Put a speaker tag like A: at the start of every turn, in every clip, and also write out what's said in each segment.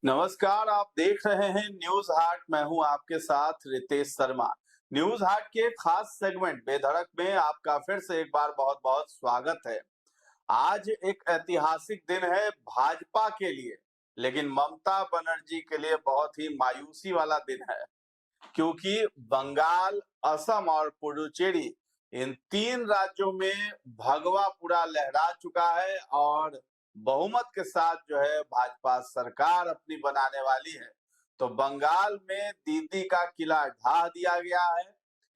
A: नमस्कार, आप देख रहे हैं न्यूज हाट। मैं हूं आपके साथ रितेश शर्मा। न्यूज हाट के खास सेगमेंट बेधड़क में आपका फिर से एक बार बहुत बहुत स्वागत है। आज एक ऐतिहासिक दिन है भाजपा के लिए, लेकिन ममता बनर्जी के लिए बहुत ही मायूसी वाला दिन है, क्योंकि बंगाल, असम और पुडुचेरी इन तीन राज्यों में भगवा पूरा लहरा चुका है और बहुमत के साथ जो है भाजपा सरकार अपनी बनाने वाली है। तो बंगाल में दीदी का किला ढा दिया गया है,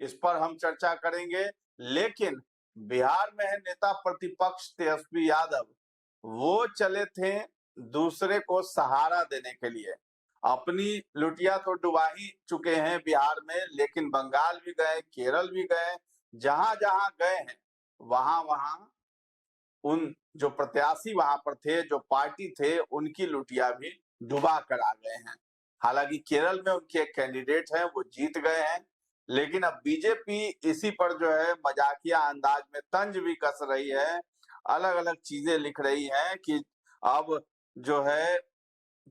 A: इस पर हम चर्चा करेंगे। लेकिन बिहार में है नेता प्रतिपक्ष तेजस्वी यादव, वो चले थे दूसरे को सहारा देने के लिए। अपनी लुटिया तो डुबा ही चुके हैं बिहार में, लेकिन बंगाल भी गए, केरल भी गए, जहां जहां गए हैं वहां वहां उन जो प्रत्याशी वहां पर थे, जो पार्टी थे, उनकी लुटिया भी डुबा कर आ गए हैं। हालांकि केरल में उनके एक कैंडिडेट हैं, वो जीत गए हैं, लेकिन अब बीजेपी इसी पर जो है मजाकिया अंदाज में तंज भी कस रही है, अलग अलग चीजें लिख रही है कि अब जो है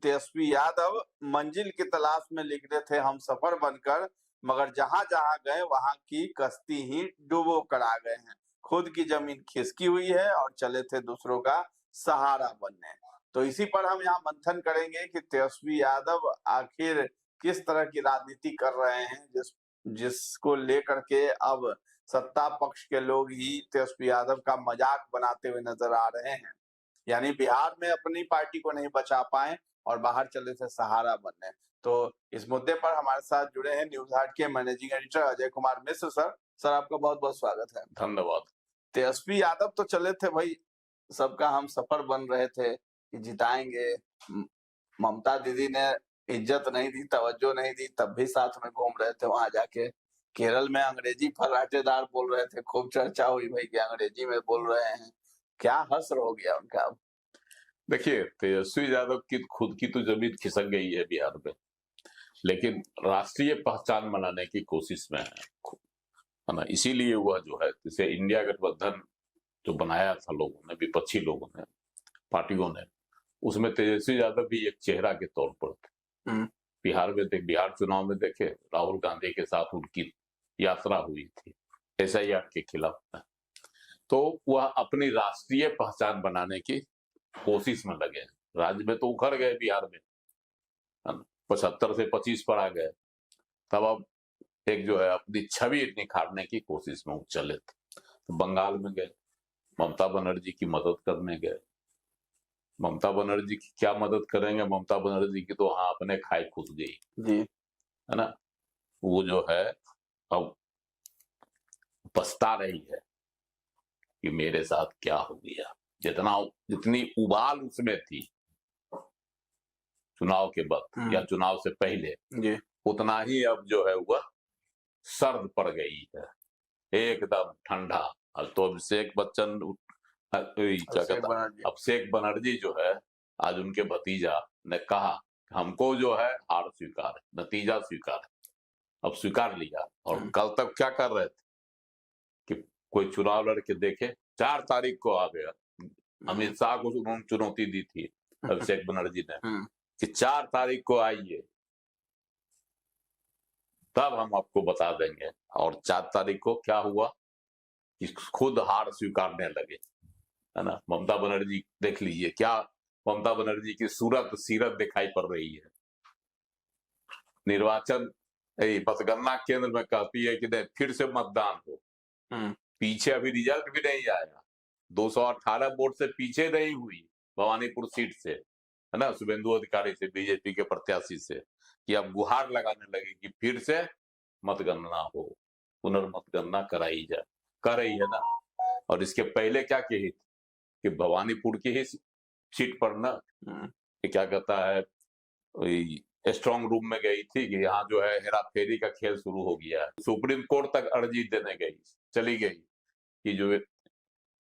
A: तेजस्वी यादव मंजिल की तलाश में निकले थे हम सफर बनकर, मगर जहां जहां गए वहां की कश्ती ही डुबो कर आ गए हैं। खुद की जमीन खिसकी हुई है और चले थे दूसरों का सहारा बनने। तो इसी पर हम यहाँ मंथन करेंगे कि तेजस्वी यादव आखिर किस तरह की राजनीति कर रहे हैं, जिसको लेकर के अब सत्ता पक्ष के लोग ही तेजस्वी यादव का मजाक बनाते हुए नजर आ रहे हैं। यानी बिहार में अपनी पार्टी को नहीं बचा पाए और बाहर चले थे सहारा बनने। तो इस मुद्दे पर हमारे साथ जुड़े हैं न्यूज हाट के managing editor Ajay Kumar Mishra sir. Sir, आपका बहुत बहुत स्वागत है।
B: धन्यवाद।
A: तेजस्वी यादव तो चले थे भाई, सबका हम सफर बन रहे थे कि जिताएंगे। ममता दीदी ने इज्जत नहीं दी, तवज्जो नहीं दी, तब भी साथ में घूम रहे थे वहां जाके। केरल में अंग्रेजी फर्राटेदार बोल रहे थे, खूब चर्चा हुई भाई कि अंग्रेजी में बोल रहे हैं। क्या हश्र हो गया उनका अब।
B: देखिए, तेजस्वी यादव की खुद की तो जमीन खिसक गई है बिहार में, लेकिन राष्ट्रीय पहचान बनाने की कोशिश में है ना। इसीलिए हुआ जो है, जैसे इंडिया गठबंधन जो बनाया था लोगों ने, विपक्षी लोगों ने, पार्टियों ने, उसमें तेजस्वी यादव भी एक चेहरा के तौर पर थे। बिहार में बिहार चुनाव में देखे, राहुल गांधी के साथ उनकी यात्रा हुई थी SIR के खिलाफ। तो वह अपनी राष्ट्रीय पहचान बनाने की कोशिश में लगे। राज्य में तो उखड़ गए, बिहार में 75 से 25 पर आ गए। तब अब एक जो है अपनी छवि निखारने की कोशिश में चले थे। तो बंगाल में गए, ममता बनर्जी की मदद करने गए। ममता बनर्जी की क्या मदद करेंगे, ममता बनर्जी की तो हाँ अपने खाई खुद गई है ना। वो जो है अब पछता रही है कि मेरे साथ क्या हो गया। जितनी उबाल उसमें थी चुनाव के वक्त या चुनाव से पहले, उतना ही अब जो है वह सर्द पड़ गई है, एकदम ठंडा। अब तो अभिषेक बनर्जी जो है, आज उनके भतीजा ने कहा हमको जो है हार स्वीकार है, नतीजा स्वीकार है। अब स्वीकार लिया। और कल तक क्या कर रहे थे कि कोई चुनाव लड़के देखे। 4 तारीख को आ गया, अमित शाह को उन्होंने चुनौती दी थी अभिषेक बनर्जी ने कि 4 तारीख को आइए, तब हम आपको बता देंगे। और 4 तारीख को क्या हुआ कि खुद हार स्वीकारने लगे, है ना। ममता बनर्जी देख लीजिए, क्या ममता बनर्जी की सीरत दिखाई पड़ रही है। निर्वाचन मतगणना केंद्र में कहती है कि नहीं, फिर से मतदान हो। पीछे अभी रिजल्ट भी नहीं आया, 218 वोट से पीछे नहीं हुई भवानीपुर सीट से, है ना, शुभेंदु अधिकारी से, बीजेपी के प्रत्याशी से, कि अब गुहार लगाने लगे कि फिर से मतगणना हो, पुनर्मतगणना कराई जाए। कर रही है ना। और इसके पहले क्या कही कि भवानीपुर की ही सीट पर ना क्या कहता है, स्ट्रॉन्ग रूम में गई थी कि यहाँ जो है हेरा फेरी का खेल शुरू हो गया है। सुप्रीम कोर्ट तक अर्जी देने चली गई कि जो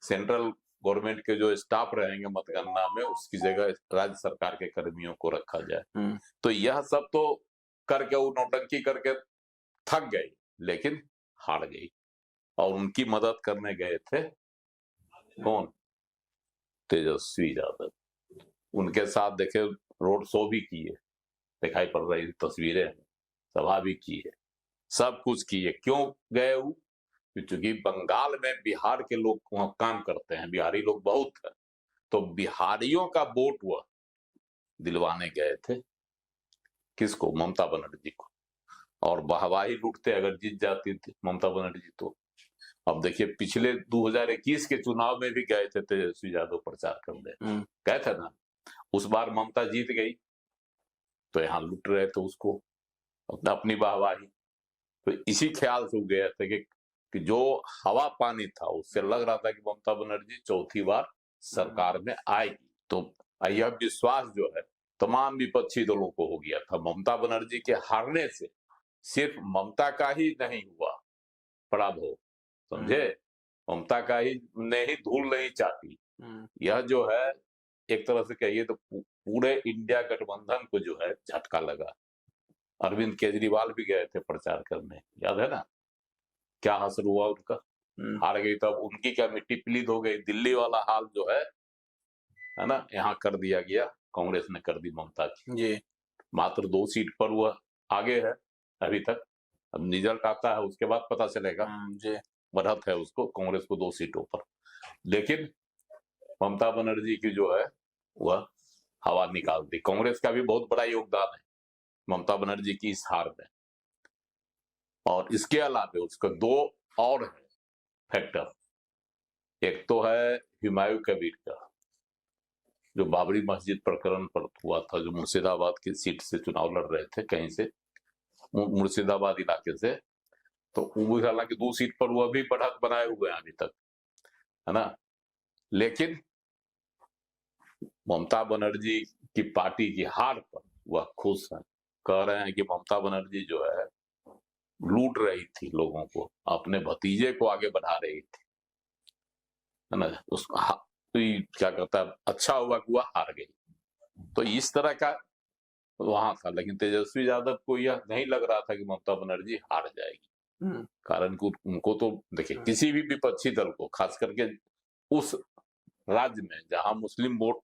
B: सेंट्रल गवर्नमेंट के जो स्टाफ रहेंगे मतगणना में, उसकी जगह राज्य सरकार के कर्मियों को रखा जाए। तो यह सब तो करके वो नौटंकी करके थक गई, लेकिन हार गई। और उनकी मदद करने गए थे कौन? तेजस्वी यादव। उनके साथ देखे रोड शो भी किए, दिखाई पड़ रही तस्वीरें हैं, सभा भी की है, सब कुछ की है। क्यों गए वो? क्योंकि बंगाल में बिहार के लोग वहां काम करते हैं, बिहारी लोग बहुत है, तो बिहारियों का वोट वह दिलवाने गए थे। किसको? ममता बनर्जी को। और वाहवाही लूटते अगर जीत जाती थी ममता बनर्जी तो। अब देखिए पिछले 2021 के चुनाव में भी गए थे तेजस्वी यादव प्रचार करने, गए थे ना, उस बार ममता जीत गई तो यहाँ लूट रहे थे उसको, अपनी वाहवाही। तो इसी ख्याल से गए थे कि जो हवा पानी था उससे लग रहा था कि ममता बनर्जी चौथी बार सरकार में आएगी। तो यह विश्वास जो है तमाम विपक्षी दलों को हो गया था। ममता बनर्जी के हारने से सिर्फ ममता का ही नहीं हुआ पराभव, समझे, ममता का ही नहीं, धूल नहीं चाटी, यह जो है एक तरह से कहिए तो पूरे इंडिया गठबंधन को जो है झटका लगा। अरविंद केजरीवाल भी गए थे प्रचार करने, याद है ना, क्या हासिल हुआ उनका? हार गई। तब उनकी क्या मिट्टी पलीद हो गई। दिल्ली वाला हाल जो है ना, यहाँ कर दिया गया, कांग्रेस ने कर दी ममता की। मात्र 2 सीट पर वह आगे है अभी तक। अब रिजल्ट आता है उसके बाद पता चलेगा। बढ़त है उसको, कांग्रेस को 2 सीटों पर। लेकिन ममता बनर्जी की जो है वह हवा निकाल दी। कांग्रेस का भी बहुत बड़ा योगदान है ममता बनर्जी की इस हार में। और इसके अलावा उसका 2 और है फैक्टर। एक तो है हुमायूं कबीर का, जो बाबरी मस्जिद प्रकरण पर हुआ था, जो मुर्शिदाबाद की सीट से चुनाव लड़ रहे थे, कहीं से मुर्शिदाबाद इलाके से। तो वो हालांकि 2 सीट पर वो अभी बढ़त बनाए हुए हैं अभी तक, है ना। लेकिन ममता बनर्जी की पार्टी की हार पर वह खुश है। कह रहे हैं कि ममता बनर्जी जो है लूट रही थी लोगों को, अपने भतीजे को आगे बढ़ा रही थी, है ना। उसको तो क्या कहता है, अच्छा हुआ कि वह हार गई। तो इस तरह का वहां था। लेकिन तेजस्वी यादव को यह नहीं लग रहा था कि ममता बनर्जी हार जाएगी। कारण को उनको तो देखिए, किसी भी विपक्षी दल को, खास करके उस राज्य में जहां मुस्लिम वोट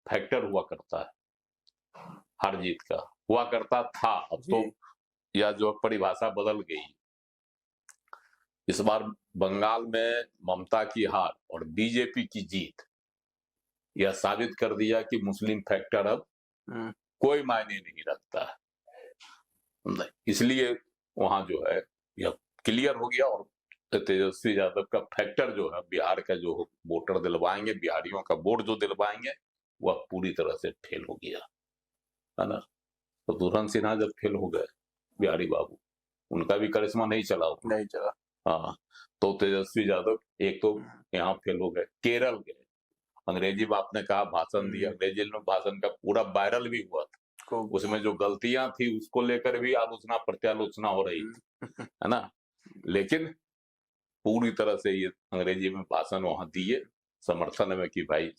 B: फैक्टर हुआ करता है, हार जीत का हुआ करता था, अब तो यह जो परिभाषा बदल गई। इस बार बंगाल में ममता की हार और बीजेपी की जीत यह साबित कर दिया कि मुस्लिम फैक्टर अब कोई मायने नहीं रखता है। इसलिए वहां जो है यह क्लियर हो गया। और तेजस्वी यादव का फैक्टर जो है, बिहार का जो वोटर दिलवाएंगे, बिहारियों का वोट जो दिलवाएंगे, वह पूरी तरह से फेल हो गया, है ना। तो दुल्हन सिन्हा जब फेल हो गए, बिहारी बाबू, उनका भी करिश्मा नहीं चला। हाँ, तो तेजस्वी यादव एक तो यहाँ फेल हो गए। केरल गए, अंग्रेजी में आपने कहा भाषण दिया, अंग्रेजी में भाषण का पूरा वायरल भी हुआ था। उसमें जो गलतियां थी उसको लेकर भी आलोचना प्रत्यालोचना हो रही थी, है ना। लेकिन पूरी तरह से ये अंग्रेजी में भाषण वहां दिए समर्थन में कि भाई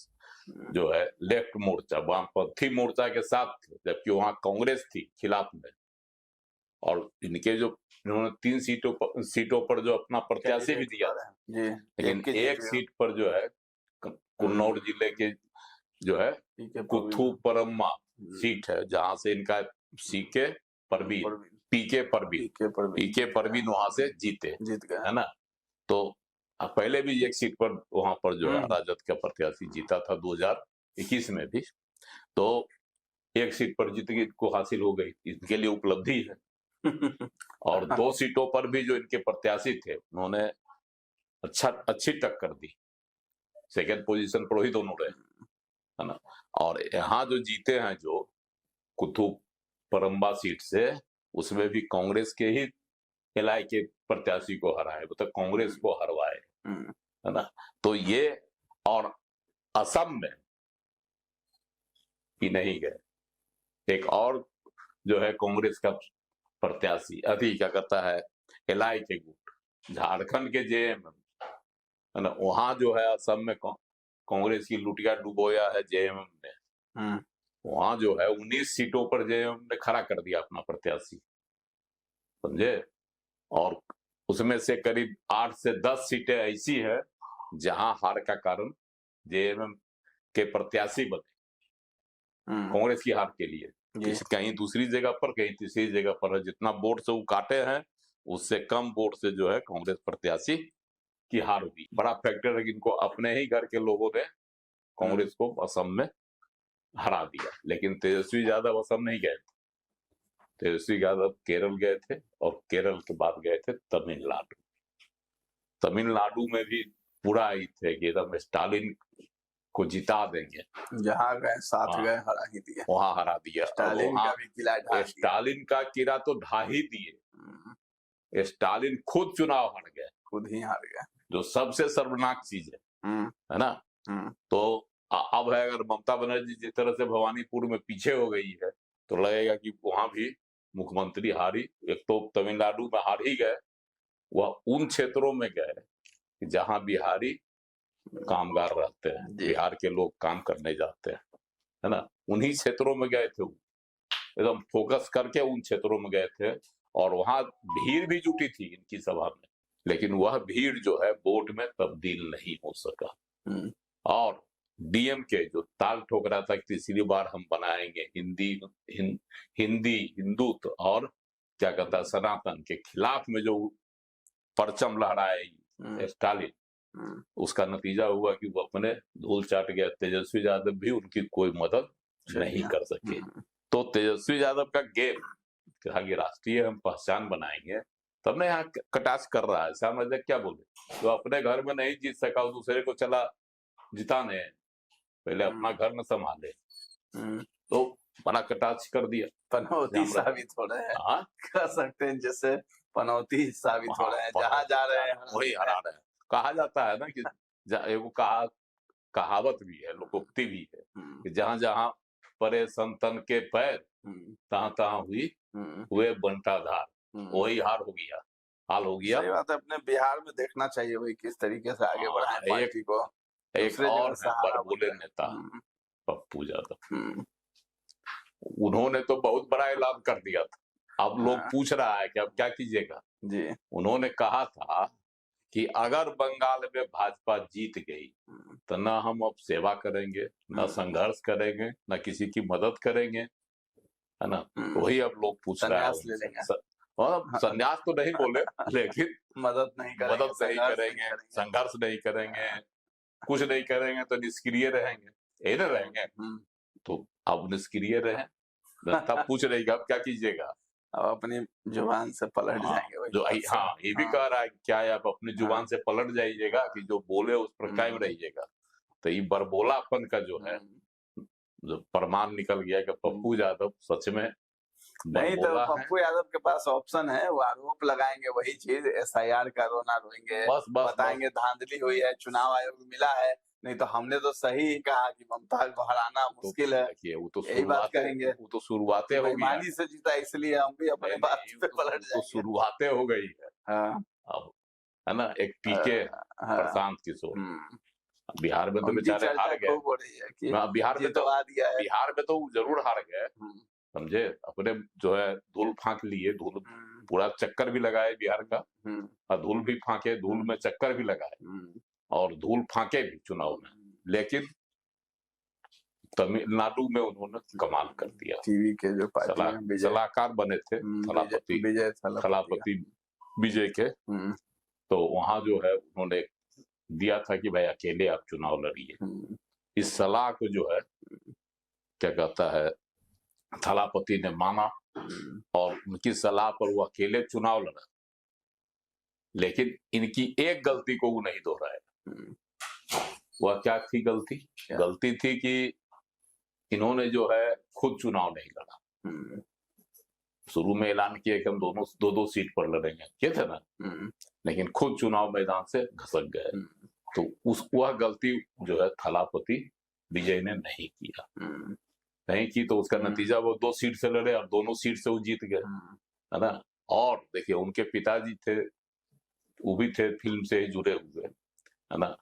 B: जो है लेफ्ट मोर्चा, वामपंथी मोर्चा के साथ थे, जबकि वहां कांग्रेस थी खिलाफ में। और इनके जो इन्होंने 3 सीटों पर जो अपना प्रत्याशी भी दिया था, लेकिन एक सीट पर जो है कन्नौज जिले के जो है कुथू परम्मा सीट है, जहां से इनका पीके परवीन वहां से जीत गए, है ना। तो पहले भी एक सीट पर वहां पर जो है राजद का प्रत्याशी जीता था 2021 में भी। तो एक सीट पर जीत को हासिल हो गई, इनके लिए उपलब्धि है। और 2 सीटों पर भी जो इनके प्रत्याशी थे उन्होंने अच्छी टक्कर दी, सेकेंड पोजीशन पर ही दोनों रहे, है ना। और यहाँ जो जीते हैं जो कुतुब परम्बा सीट से, उसमें भी कांग्रेस के ही एलआई के प्रत्याशी को हराए, मतलब कांग्रेस को हरवाए, है ना। तो ये, और असम में ही नहीं गए, एक और जो है कांग्रेस का प्रत्याशी अभी क्या कहता है एलआई के गुट, झारखंड के जेएमएम, है ना, वहां जो है असम में कांग्रेस की लुटिया डुबोया है जेएमएम ने। वहां जो है 19 सीटों पर जेएमएम ने खड़ा कर दिया अपना प्रत्याशी, समझे। और उसमें से करीब 8 से 10 सीटें ऐसी है जहां हार का कारण जेएमएम के प्रत्याशी बने, कांग्रेस की हार के लिए। कहीं दूसरी जगह पर, कहीं तीसरी जगह पर। जितना वोट से वो काटे हैं, उससे कम वोट से जो है कांग्रेस प्रत्याशी की हार हुई। बड़ा फैक्टर है कि इनको अपने ही घर के लोगों ने कांग्रेस को असम में हरा दिया। लेकिन तेजस्वी यादव असम नहीं गए थे, तेजस्वी यादव केरल गए थे, और केरल के बाद गए थे तमिलनाडु। तमिलनाडु में भी पूरा ही थे कि एकदम स्टालिन को जिता देंगे,
A: जहाँ गए साथ गए, हरा ही दिया,
B: वहां हरा दिया।
A: स्टालिन का भी किला ढा दिया।
B: स्टालिन का किला तो ढा ही दिए, स्टालिन खुद चुनाव हार गए,
A: खुद ही हार गए,
B: जो सबसे शर्मनाक चीज है ना। तो अब है, अगर ममता बनर्जी जिस तरह से भवानीपुर में पीछे हो गई है, तो लगेगा कि वहां भी मुख्यमंत्री हारी। एक तो तमिलनाडु में हार ही गए, वह उन क्षेत्रों में गए कि जहां बिहारी कामगार रहते हैं, बिहार के लोग काम करने जाते हैं, है ना। उन्हीं क्षेत्रों में गए थे, एकदम फोकस करके उन क्षेत्रों में गए थे, और वहां भीड़ भी जुटी थी इनकी सभा में। लेकिन वह भीड़ जो है वोट में तब्दील नहीं हो सका। और डीएमके जो ताल ठोक रहा था कि तीसरी बार हम बनाएंगे हिंदी हिंदुत्व और क्या कहता है सनातन के खिलाफ में जो परचम लहराए स्टालिन, उसका नतीजा हुआ कि वो अपने धूल चाट गया। तेजस्वी यादव भी उनकी कोई मदद नहीं कर सके। तो तेजस्वी यादव का गेम कहा कि राष्ट्रीय हम पहचान बनाएंगे, तब ना यहाँ कटाक्ष कर रहा है। शाम क्या बोले, तो अपने घर में नहीं जीत सका, दूसरे को चला जिताने, पहले अपना घर में संभाले, तो बड़ा कटाक्ष कर दिया।
A: पनौती साबित हो रहे हैं, कह सकते हैं, जैसे पनौती साबित हो रहे हैं, जहाँ जा रहे हैं
B: वही हरा रहे हैं। कहा जाता है ना कि एगो कहावत भी है, लोकोक्ति भी है कि जहां जहां परे संतन के पैर, तहां तहां हुए बंटाधार। वही हाल हो गया।
A: सही बात है। अपने बिहार में देखना चाहिए वही किस तरीके से आगे बढ़ाएं पार्टी को।
B: एक और बड़बोले नेता पप्पू यादव, उन्होंने तो बहुत बड़ा ऐलान कर दिया था। अब लोग पूछ रहा है कि अब क्या कीजिएगा जी। उन्होंने कहा था कि अगर बंगाल में भाजपा जीत गई तो न हम अब सेवा करेंगे, न संघर्ष करेंगे, न किसी की मदद करेंगे, है ना। वही अब लोग पूछ रहे हैं। संन्यास तो नहीं बोले, लेकिन
A: मदद नहीं करेंगे,
B: संघर्ष नहीं करेंगे, कुछ नहीं करेंगे, तो निष्क्रिय रहेंगे, यही ना रहेंगे। तो अब निष्क्रिय रहे, तब पूछ रही अब क्या कीजिएगा।
A: अब अपनी जुबान से पलट जाएंगे
B: जो ये भी कह रहा है क्या है, आप अपनी जुबान से पलट जाइएगा कि जो बोले उस पर कायम रहिएगा। तो ये बरबोलापन का जो है जो प्रमाण निकल गया कि पप्पू यादव सच में
A: नहीं। तो पप्पू यादव के पास ऑप्शन है, वो आरोप लगाएंगे वही चीज, SIR का रोना रोएंगे, बताएंगे धांधली हुई है, चुनाव आयोग मिला है। नहीं तो हमने तो सही ही कहा कि ममता को हराना मुश्किल है,
B: वो तो
A: यही बात करेंगे।
B: वो तो शुरुआतें हो गई,
A: से जीता, इसलिए हम भी अपने बात पे पलट जाएंगे।
B: तो शुरुआतें हो गई है। अब है ना, एक पीके प्रशांत किशोर बिहार में तो बेचारे हार गए। बिहार में तो जरूर हार गए, समझे। अपने जो है धूल फांक लिए, धूल पूरा चक्कर भी लगाए बिहार का, और धूल भी फांके, धूल में चक्कर भी लगाए, और धूल फांके भी चुनाव में। लेकिन तमिलनाडु में उन्होंने कमाल कर दिया।
A: टीवी के जो
B: सलाहकार बने थे थलापति विजय के, तो वहां जो है उन्होंने दिया था कि भाई अकेले आप चुनाव लड़िए। इस सलाह को जो है क्या कहता है थलापति ने माना, और उनकी सलाह पर वो अकेले चुनाव लड़ा। लेकिन इनकी एक गलती को वो नहीं दोहराया। वह क्या थी गलती? गलती थी कि इन्होंने जो है खुद चुनाव नहीं लड़ा। शुरू में ऐलान किया कि हम दोनों दो सीट पर लड़ेंगे, ये थे ना, लेकिन खुद चुनाव मैदान से घसक गए। तो वह गलती जो है थलापति विजय ने नहीं किया, नहीं की, तो उसका नतीजा वो 2 सीट से लड़े और दोनों सीट से वो जीत गए, है ना। और देखिए उनके पिताजी थे, वो भी थे फिल्म से ही जुड़े हुए, है ना।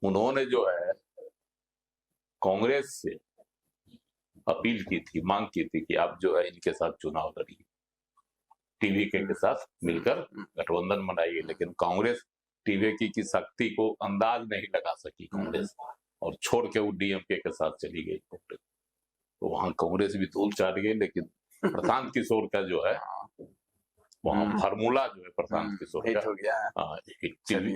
B: उन्होंने जो है कांग्रेस से अपील की थी, मांग की थी कि आप जो है इनके साथ चुनाव लड़िए, टीवीके के साथ मिलकर गठबंधन बनाइए। लेकिन कांग्रेस टीवीके की शक्ति को अंदाज नहीं लगा सकी कांग्रेस, और छोड़ के वो डीएमके के साथ चली गई कांग्रेस। तो वहां कांग्रेस भी धूल चाट गई, लेकिन प्रशांत किशोर का जो है वहां फार्मूला जो है प्रशांत किशोर
A: हिट
B: का
A: हो गया है।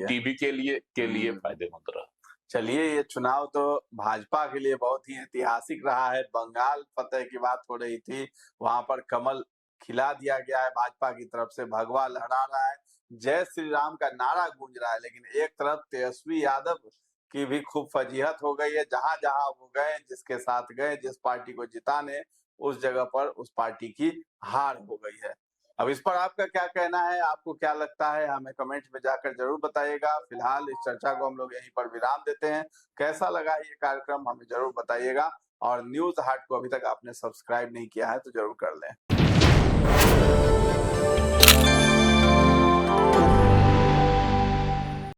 B: टीवी के लिए फायदेमंद रहा।
A: चलिए, ये चुनाव तो भाजपा के लिए बहुत ही ऐतिहासिक रहा है। बंगाल फतेह की बात हो रही थी, वहां पर कमल खिला दिया गया है भाजपा की तरफ से, भगवा लहरा रहा है, जय श्री राम का नारा गूंज रहा है। लेकिन एक तरफ तेजस्वी यादव की भी खूब फजीहत हो गई है। जहां जहां वो गए, जिसके साथ गए, जिस पार्टी को जिताने, उस जगह पर उस पार्टी की हार हो गई है। अब इस पर आपका क्या कहना है, आपको क्या लगता है, हमें कमेंट में जाकर जरूर बताइएगा। फिलहाल इस चर्चा को हम लोग यहीं पर विराम देते हैं। कैसा लगा ये कार्यक्रम हमें जरूर बताइएगा, और न्यूज हाट को अभी तक आपने सब्सक्राइब नहीं किया है तो जरूर कर लें।